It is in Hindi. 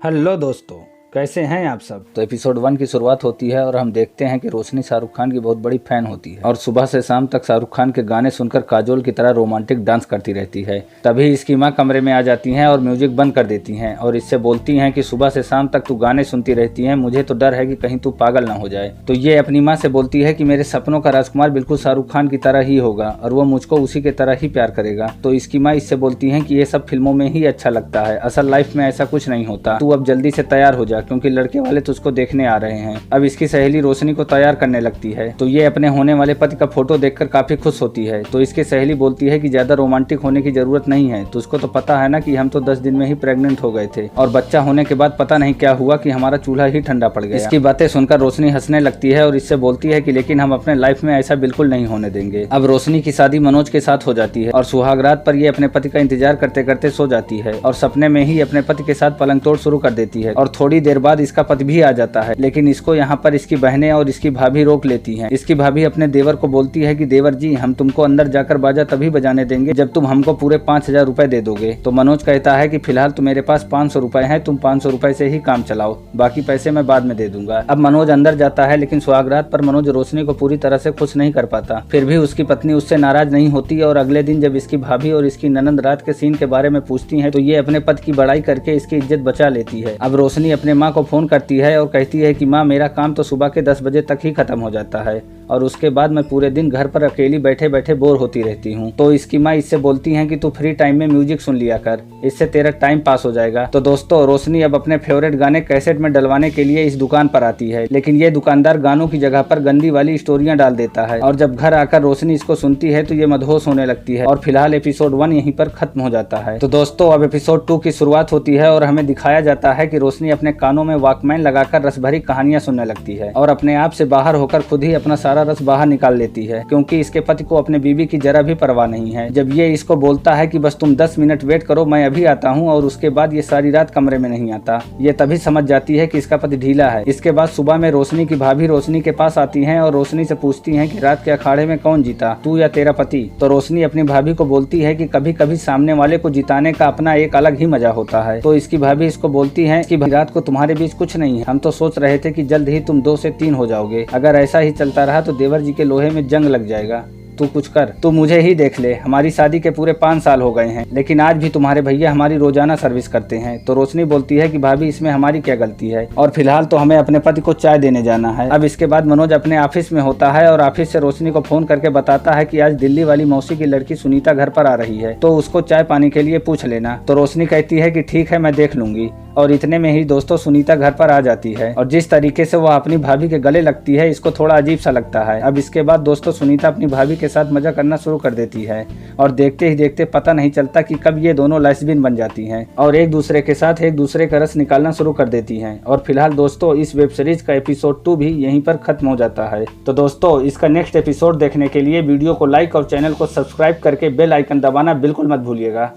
हेलो दोस्तों, कैसे हैं आप सब। तो एपिसोड 1 की शुरुआत होती है और हम देखते हैं कि रोशनी शाहरुख खान की बहुत बड़ी फैन होती है और सुबह से शाम तक शाहरुख खान के गाने सुनकर काजोल की तरह रोमांटिक डांस करती रहती है। तभी इसकी माँ कमरे में आ जाती हैं और म्यूजिक बंद कर देती हैं और इससे बोलती हैं कि सुबह से शाम तक तू गाने सुनती रहती है, मुझे तो डर है कि कहीं तू पागल ना हो जाए। तो ये अपनी माँ से बोलती है कि मेरे सपनों का राजकुमार बिल्कुल शाहरुख खान की तरह ही होगा और वो मुझको उसी के तरह ही प्यार करेगा। तो इसकी माँ इससे बोलती है कि ये सब फिल्मों में ही अच्छा लगता है, असल लाइफ में ऐसा कुछ नहीं होता, तू अब जल्दी से तैयार हो जा क्योंकि लड़के वाले तुझको देखने आ रहे हैं। अब इसकी सहेली रोशनी को तैयार करने लगती है तो ये अपने होने वाले पति का फोटो देखकर काफी खुश होती है। तो इसकी सहेली बोलती है कि ज्यादा रोमांटिक होने की जरूरत नहीं है, तुझको तो पता है ना कि हम तो 10 दिन में ही प्रेग्नेंट हो गए थे और बच्चा होने के बाद पता नहीं क्या हुआ कि हमारा चूल्हा ही ठंडा पड़ गया। इसकी बातें सुनकर रोशनी हंसने लगती है और इससे बोलती है कि लेकिन हम अपने लाइफ में ऐसा बिल्कुल नहीं होने देंगे। अब रोशनी की शादी मनोज के साथ हो जाती है और सुहागरात पर ये अपने पति का इंतजार करते करते सो जाती है और सपने में ही अपने पति के साथ पलंग तोड़ शुरू कर देती है और थोड़ी देर बाद इसका पति भी आ जाता है। लेकिन इसको यहाँ पर इसकी बहनें और इसकी भाभी रोक लेती हैं। इसकी भाभी अपने देवर को बोलती है कि देवर जी, हम तुमको अंदर जाकर बाजा तभी बजाने देंगे जब तुम हमको पूरे 5000 रुपए दे दोगे। तो मनोज कहता है कि फिलहाल तो मेरे पास 500 रुपए हैं, तुम 500 रुपए से ही काम चलाओ, बाकी पैसे मैं बाद में दे दूंगा। अब मनोज अंदर जाता है लेकिन सुहागरात पर मनोज रोशनी को पूरी तरह से खुश नहीं कर पाता। फिर भी उसकी पत्नी उससे नाराज नहीं होती और अगले दिन जब इसकी भाभी और इसकी ननंद रात के सीन के बारे में पूछती है तो ये अपने पति की बड़ाई करके इसकी इज्जत बचा लेती है। अब रोशनी अपने माँ को फोन करती है और कहती है कि माँ, मेरा काम तो सुबह के 10 बजे तक ही खत्म हो जाता है और उसके बाद मैं पूरे दिन घर पर अकेली बैठे बैठे बोर होती रहती हूँ। तो इसकी माँ इससे बोलती हैं कि तू फ्री टाइम में म्यूजिक सुन लिया कर, इससे तेरा टाइम पास हो जाएगा। तो दोस्तों, रोशनी अब अपने फेवरेट गाने कैसेट में डलवाने के लिए इस दुकान पर आती है, लेकिन ये दुकानदार गानों की जगह पर गंदी वाली स्टोरियां डाल देता है और जब घर आकर रोशनी इसको सुनती है तो ये मदहोश होने लगती है और फिलहाल एपिसोड 1 यहीं पर खत्म हो जाता है। तो दोस्तों, अब एपिसोड 2 की शुरुआत होती है और हमें दिखाया जाता है कि रोशनी अपने कानों में वॉकमैन लगाकर रसभरी कहानियां सुनने लगती है और अपने आप से बाहर होकर खुद ही अपना सारा रस बाहर निकाल लेती है क्योंकि इसके पति को अपने बीवी की जरा भी परवाह नहीं है। जब ये इसको बोलता है कि बस तुम 10 मिनट वेट करो, मैं अभी आता हूँ, और उसके बाद ये सारी रात कमरे में नहीं आता। ये तभी समझ जाती है कि इसका पति ढीला है। इसके बाद सुबह में रोशनी की भाभी रोशनी के पास आती हैं और रोशनी से पूछती हैं कि रात के अखाड़े में कौन जीता, तू या तेरा पति। तो रोशनी अपनी भाभी को बोलती है कि कभी कभी सामने वाले को जिताने का अपना एक अलग ही मजा होता है। तो इसकी भाभी इसको बोलती है कि रात को तुम्हारे बीच कुछ नहीं है, हम तो सोच रहे थे कि जल्द ही तुम 2 से 3 हो जाओगे, अगर ऐसा ही चलता रहा तो देवर जी के लोहे में जंग लग जाएगा। तू कुछ कर, तू मुझे ही देख ले, हमारी शादी के पूरे 5 साल हो गए हैं लेकिन आज भी तुम्हारे भैया हमारी रोजाना सर्विस करते हैं। तो रोशनी बोलती है कि भाभी, इसमें हमारी क्या गलती है और फिलहाल तो हमें अपने पति को चाय देने जाना है। अब इसके बाद मनोज अपने ऑफिस में होता है और ऑफिस से रोशनी को फोन करके बताता है कि आज दिल्ली वाली मौसी की लड़की सुनीता घर पर आ रही है, तो उसको चाय पानी के लिए पूछ लेना। तो रोशनी कहती है कि ठीक है, मैं देख लूंगी। और इतने में ही दोस्तों सुनीता घर पर आ जाती है और जिस तरीके से वह अपनी भाभी के गले लगती है इसको थोड़ा अजीब सा लगता है। अब इसके बाद दोस्तों सुनीता अपनी भाभी के साथ मजा करना शुरू कर देती है और देखते ही देखते पता नहीं चलता कि कब ये दोनों लेस्बियन बन जाती हैं और एक दूसरे के साथ एक दूसरे का रस निकालना शुरू कर देती हैं। और फिलहाल दोस्तों, इस वेब सीरीज का एपिसोड 2 भी यहीं पर खत्म हो जाता है। तो दोस्तों, इसका नेक्स्ट एपिसोड देखने के लिए वीडियो को लाइक और चैनल को सब्सक्राइब करके बेल आइकन दबाना बिल्कुल मत भूलिएगा।